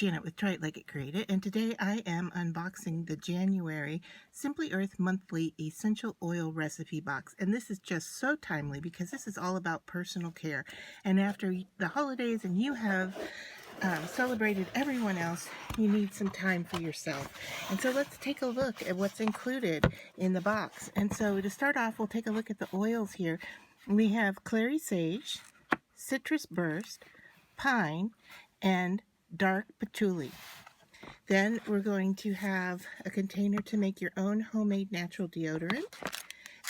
Janet with Try It Like It Created, and today I am unboxing the January Simply Earth Monthly Essential Oil Recipe Box. And this is just so timely because this is all about personal care. And after the holidays and you have celebrated everyone else, you need some time for yourself. And so let's take a look at what's included in the box. And so to start off, we'll take a look at the oils here. We have clary sage, citrus burst, pine, and dark patchouli. Then we're going to have a container to make your own homemade natural deodorant.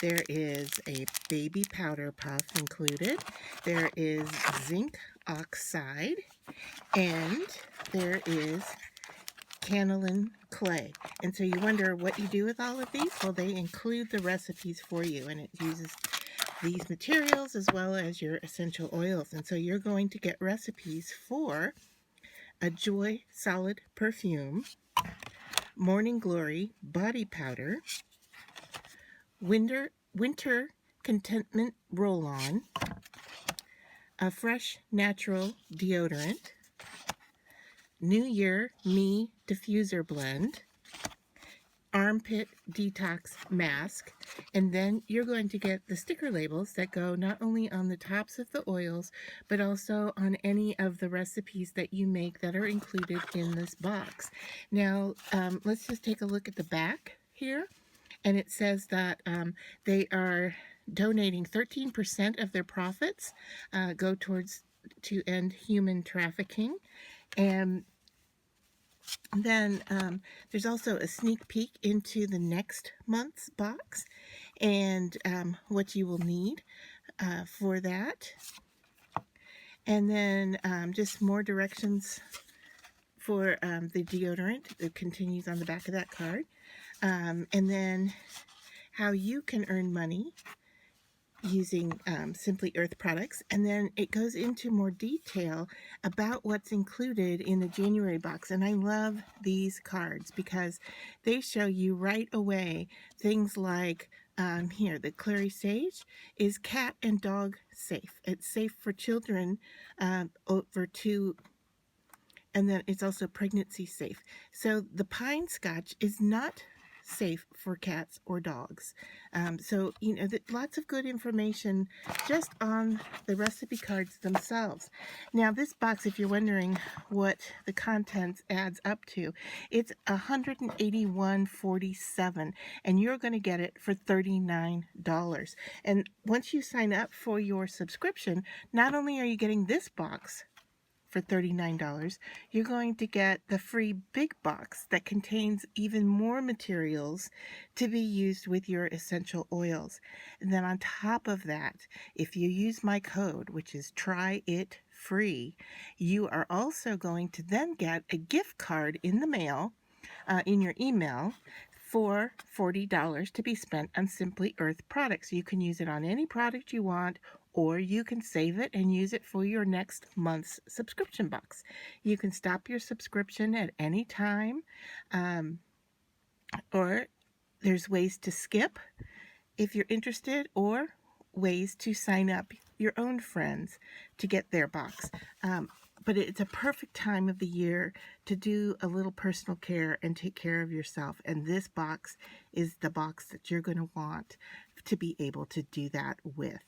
There is a baby powder puff included. There is zinc oxide, and there is Canelin clay. And so you wonder what you do with all of these? Well, they include the recipes for you, and it uses these materials as well as your essential oils. And so you're going to get recipes for a Joy Solid Perfume, Morning Glory Body Powder, Winter Contentment Roll-On, a Fresh Natural Deodorant, New Year Me Diffuser Blend, Armpit Detox Mask, and then you're going to get the sticker labels that go not only on the tops of the oils, but also on any of the recipes that you make that are included in this box. Now, let's just take a look at the back here, and it says that they are donating 13% of their profits go towards to end human trafficking. And then there's also a sneak peek into the next month's box and what you will need for that. And then just more directions for the deodorant. It continues on the back of that card. And then how you can earn money using Simply Earth products, and then it goes into more detail about what's included in the January box. And I love these cards because they show you right away things like here, the clary sage is cat and dog safe. It's safe for children over 2, and then it's also pregnancy safe. So the pine scotch is not safe for cats or dogs. So, you know, lots of good information just on the recipe cards themselves. Now, this box, if you're wondering what the contents adds up to, it's $181.47, and you're going to get it for $39. And once you sign up for your subscription, not only are you getting this box for $39, you're going to get the free big box that contains even more materials to be used with your essential oils. And then on top of that, if you use my code, which is Try It Free, you are also going to then get a gift card in the mail, in your email, for $40 to be spent on Simply Earth products. You can use it on any product you want, or you can save it and use it for your next month's subscription box. You can stop your subscription at any time, or there's ways to skip if you're interested, or ways to sign up your own friends to get their box. But it's a perfect time of the year to do a little personal care and take care of yourself. And this box is the box that you're going to want to be able to do that with.